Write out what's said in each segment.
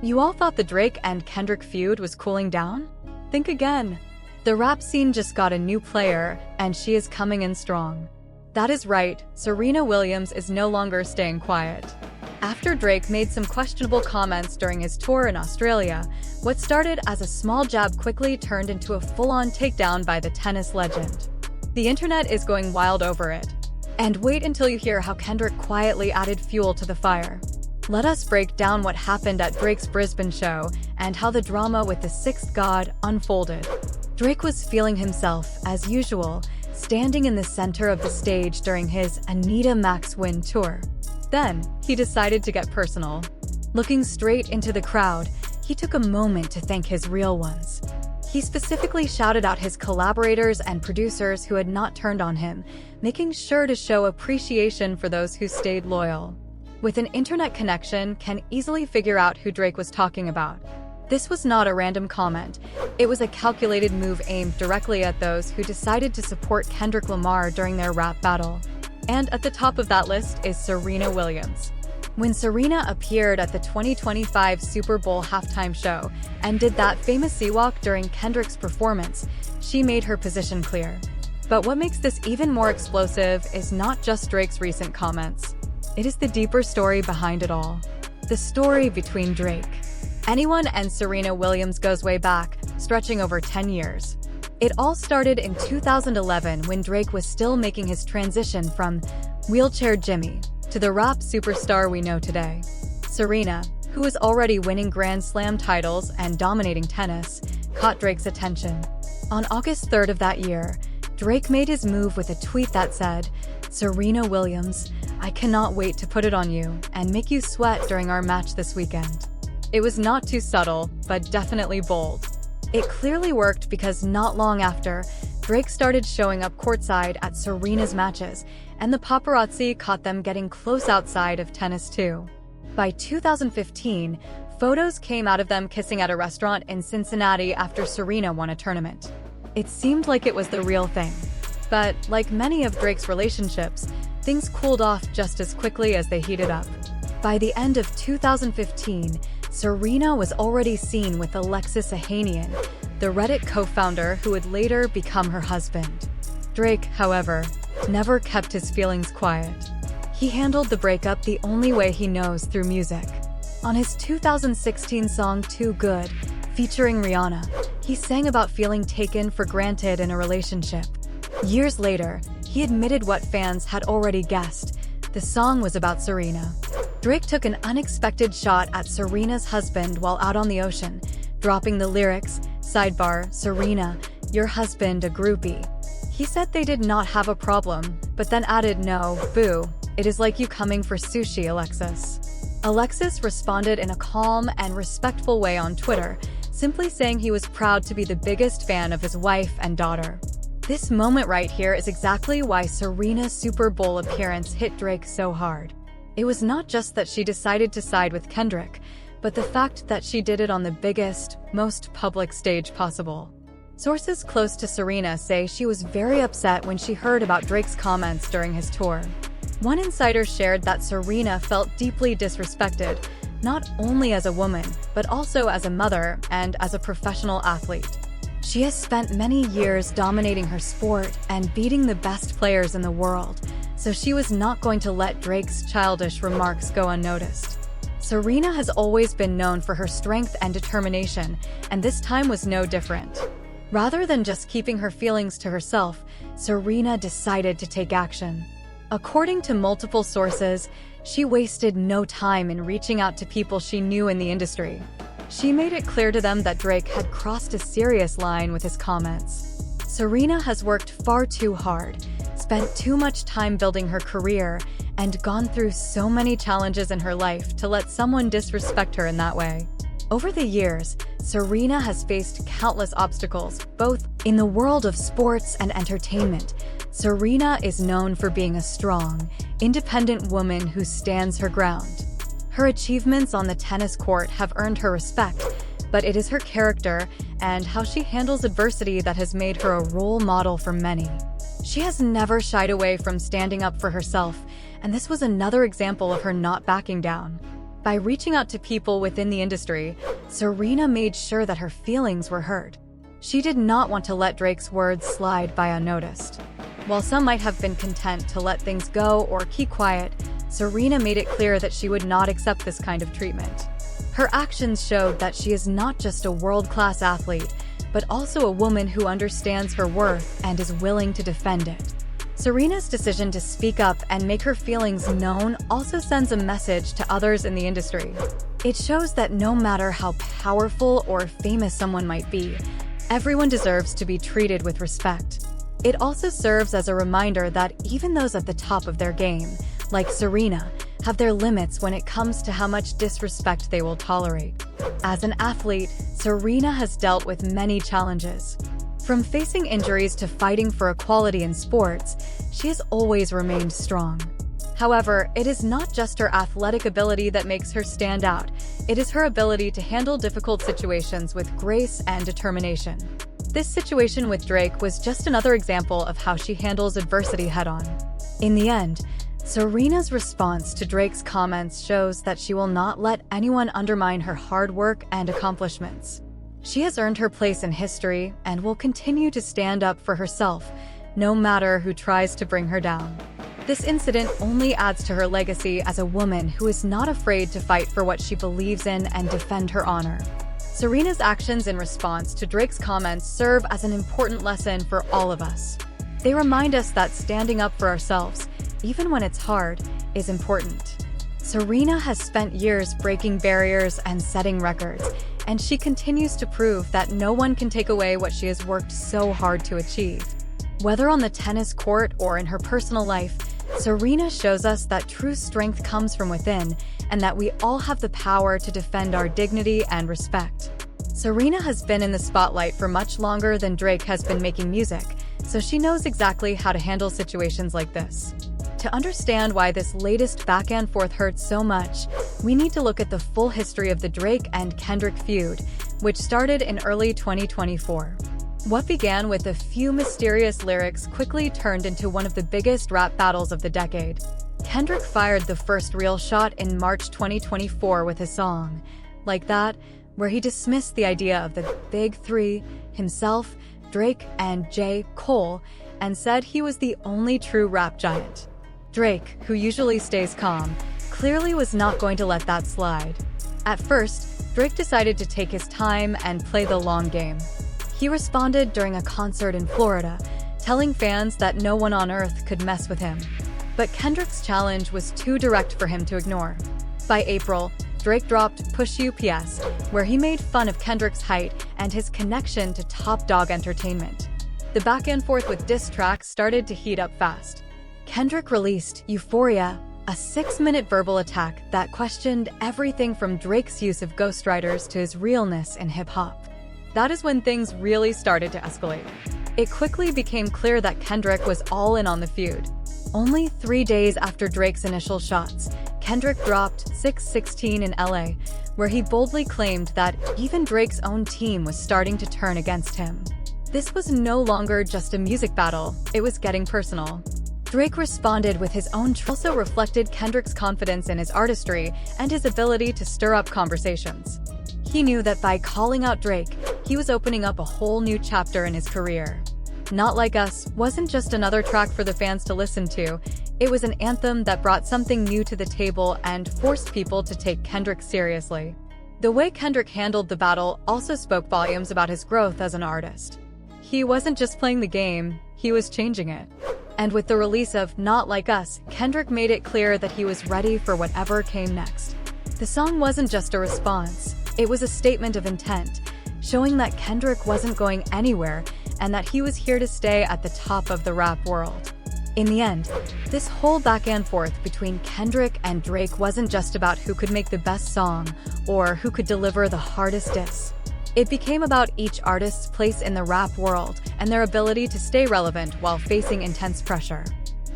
You all thought the Drake and Kendrick feud was cooling down? Think again. The rap scene just got a new player, and she is coming in strong. That is right, Serena Williams is no longer staying quiet. After Drake made some questionable comments during his tour in Australia, what started as a small jab quickly turned into a full-on takedown by the tennis legend. The internet is going wild over it. And wait until you hear how Kendrick quietly added fuel to the fire. Let us break down what happened at Drake's Brisbane show and how the drama with the sixth god unfolded. Drake was feeling himself, as usual, standing in the center of the stage during his Anita Max Win tour. Then, he decided to get personal. Looking straight into the crowd, he took a moment to thank his real ones. He specifically shouted out his collaborators and producers who had not turned on him, making sure to show appreciation for those who stayed loyal. With an internet connection, can easily figure out who Drake was talking about. This was not a random comment. It was a calculated move aimed directly at those who decided to support Kendrick Lamar during their rap battle. And at the top of that list is Serena Williams. When Serena appeared at the 2025 Super Bowl halftime show and did that famous sea walk during Kendrick's performance, she made her position clear. But what makes this even more explosive is not just Drake's recent comments. It is the deeper story behind it all. The story between Drake. Anyone and Serena Williams goes way back, stretching over 10 years. It all started in 2011 when Drake was still making his transition from Wheelchair Jimmy to the rap superstar we know today. Serena, who was already winning Grand Slam titles and dominating tennis, caught Drake's attention. On August 3rd of that year, Drake made his move with a tweet that said, "Serena Williams, I cannot wait to put it on you and make you sweat during our match this weekend." It was not too subtle, but definitely bold. It clearly worked because not long after, Drake started showing up courtside at Serena's matches, and the paparazzi caught them getting close outside of tennis too. By 2015, photos came out of them kissing at a restaurant in Cincinnati after Serena won a tournament. It seemed like it was the real thing. But, like many of Drake's relationships, things cooled off just as quickly as they heated up. By the end of 2015, Serena was already seen with Alexis Ohanian, the Reddit co-founder who would later become her husband. Drake, however, never kept his feelings quiet. He handled the breakup the only way he knows, through music. On his 2016 song Too Good, featuring Rihanna, he sang about feeling taken for granted in a relationship. Years later, he admitted what fans had already guessed. The song was about Serena. Drake took an unexpected shot at Serena's husband while out on the ocean, dropping the lyrics, "Sidebar, Serena, your husband a groupie." He said they did not have a problem, but then added, "No, boo, it is like you coming for sushi, Alexis." Alexis responded in a calm and respectful way on Twitter, simply saying he was proud to be the biggest fan of his wife and daughter. This moment right here is exactly why Serena's Super Bowl appearance hit Drake so hard. It was not just that she decided to side with Kendrick, but the fact that she did it on the biggest, most public stage possible. Sources close to Serena say she was very upset when she heard about Drake's comments during his tour. One insider shared that Serena felt deeply disrespected, not only as a woman, but also as a mother and as a professional athlete. She has spent many years dominating her sport and beating the best players in the world, so she was not going to let Drake's childish remarks go unnoticed. Serena has always been known for her strength and determination, and this time was no different. Rather than just keeping her feelings to herself, Serena decided to take action. According to multiple sources, she wasted no time in reaching out to people she knew in the industry. She made it clear to them that Drake had crossed a serious line with his comments. Serena has worked far too hard, spent too much time building her career, and gone through so many challenges in her life to let someone disrespect her in that way. Over the years, Serena has faced countless obstacles, both in the world of sports and entertainment. Serena is known for being a strong, independent woman who stands her ground. Her achievements on the tennis court have earned her respect, but it is her character and how she handles adversity that has made her a role model for many. She has never shied away from standing up for herself, and this was another example of her not backing down. By reaching out to people within the industry, Serena made sure that her feelings were heard. She did not want to let Drake's words slide by unnoticed. While some might have been content to let things go or keep quiet, Serena made it clear that she would not accept this kind of treatment. Her actions showed that she is not just a world-class athlete, but also a woman who understands her worth and is willing to defend it. Serena's decision to speak up and make her feelings known also sends a message to others in the industry. It shows that no matter how powerful or famous someone might be, everyone deserves to be treated with respect. It also serves as a reminder that even those at the top of their game, like Serena, have their limits when it comes to how much disrespect they will tolerate. As an athlete, Serena has dealt with many challenges. From facing injuries to fighting for equality in sports, she has always remained strong. However, it is not just her athletic ability that makes her stand out. It is her ability to handle difficult situations with grace and determination. This situation with Drake was just another example of how she handles adversity head-on. In the end, Serena's response to Drake's comments shows that she will not let anyone undermine her hard work and accomplishments. She has earned her place in history and will continue to stand up for herself, no matter who tries to bring her down. This incident only adds to her legacy as a woman who is not afraid to fight for what she believes in and defend her honor. Serena's actions in response to Drake's comments serve as an important lesson for all of us. They remind us that standing up for ourselves, even when it's hard, is important. Serena has spent years breaking barriers and setting records, and she continues to prove that no one can take away what she has worked so hard to achieve. Whether on the tennis court or in her personal life, Serena shows us that true strength comes from within and that we all have the power to defend our dignity and respect. Serena has been in the spotlight for much longer than Drake has been making music, so she knows exactly how to handle situations like this. To understand why this latest back and forth hurts so much, we need to look at the full history of the Drake and Kendrick feud, which started in early 2024. What began with a few mysterious lyrics quickly turned into one of the biggest rap battles of the decade. Kendrick fired the first real shot in March 2024 with his song, Like That, where he dismissed the idea of the Big Three, himself, Drake, and J. Cole, and said he was the only true rap giant. Drake, who usually stays calm, clearly was not going to let that slide. At first, Drake decided to take his time and play the long game. He responded during a concert in Florida, telling fans that no one on earth could mess with him. But Kendrick's challenge was too direct for him to ignore. By April, Drake dropped Push UPS, where he made fun of Kendrick's height and his connection to Top Dog Entertainment. The back and forth with diss tracks started to heat up fast. Kendrick released Euphoria, a 6-minute verbal attack that questioned everything from Drake's use of ghostwriters to his realness in hip-hop. That is when things really started to escalate. It quickly became clear that Kendrick was all in on the feud. Only 3 days after Drake's initial shots, Kendrick dropped 616 in LA, where he boldly claimed that even Drake's own team was starting to turn against him. This was no longer just a music battle, it was getting personal. Drake responded with his own also reflected Kendrick's confidence in his artistry and his ability to stir up conversations. He knew that by calling out Drake, he was opening up a whole new chapter in his career. Not Like Us wasn't just another track for the fans to listen to, it was an anthem that brought something new to the table and forced people to take Kendrick seriously. The way Kendrick handled the battle also spoke volumes about his growth as an artist. He wasn't just playing the game, he was changing it. And with the release of Not Like Us, Kendrick made it clear that he was ready for whatever came next. The song wasn't just a response, it was a statement of intent, showing that Kendrick wasn't going anywhere and that he was here to stay at the top of the rap world. In the end, this whole back and forth between Kendrick and Drake wasn't just about who could make the best song or who could deliver the hardest diss. It became about each artist's place in the rap world and their ability to stay relevant while facing intense pressure.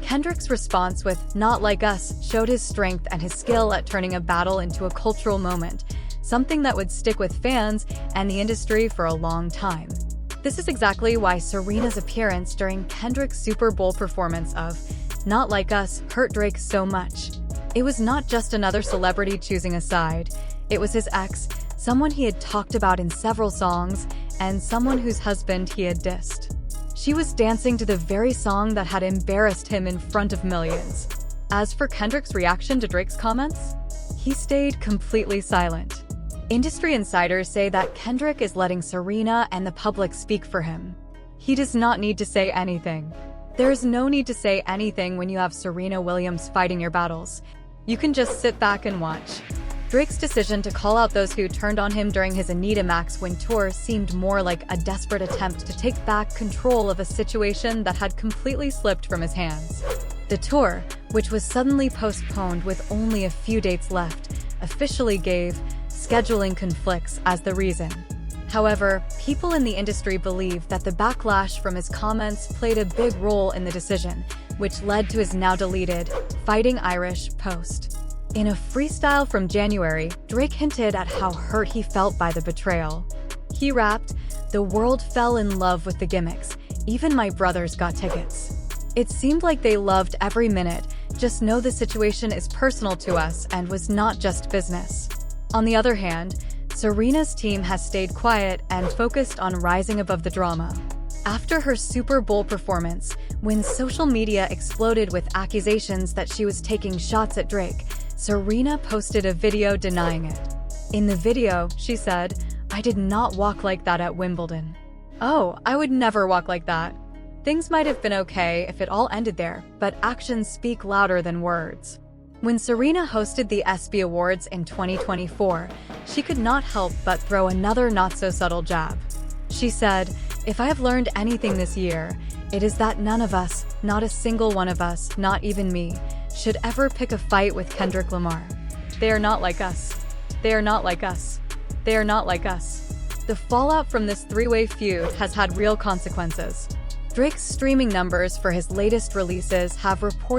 Kendrick's response with Not Like Us showed his strength and his skill at turning a battle into a cultural moment, something that would stick with fans and the industry for a long time. This is exactly why Serena's appearance during Kendrick's Super Bowl performance of Not Like Us hurt Drake so much. It was not just another celebrity choosing a side. It was his ex, someone he had talked about in several songs, and someone whose husband he had dissed. She was dancing to the very song that had embarrassed him in front of millions. As for Kendrick's reaction to Drake's comments, he stayed completely silent. Industry insiders say that Kendrick is letting Serena and the public speak for him. He does not need to say anything. There is no need to say anything when you have Serena Williams fighting your battles. You can just sit back and watch. Drake's decision to call out those who turned on him during his Anita Max Win tour seemed more like a desperate attempt to take back control of a situation that had completely slipped from his hands. The tour, which was suddenly postponed with only a few dates left, officially gave scheduling conflicts as the reason. However, people in the industry believe that the backlash from his comments played a big role in the decision, which led to his now-deleted Fighting Irish post. In a freestyle from January, Drake hinted at how hurt he felt by the betrayal. He rapped, "The world fell in love with the gimmicks. Even my brothers got tickets. It seemed like they loved every minute. Just know the situation is personal to us and was not just business." On the other hand, Serena's team has stayed quiet and focused on rising above the drama. After her Super Bowl performance, when social media exploded with accusations that she was taking shots at Drake, Serena posted a video denying it. In the video, she said, "I did not walk like that at Wimbledon. Oh, I would never walk like that. Things might have been okay if it all ended there, but actions speak louder than words." When Serena hosted the ESPY Awards in 2024, she could not help but throw another not-so-subtle jab. She said, "If I have learned anything this year, it is that none of us, not a single one of us, not even me, should ever pick a fight with Kendrick Lamar. They are not like us. They are not like us. They are not like us." The fallout from this three-way feud has had real consequences. Drake's streaming numbers for his latest releases have reported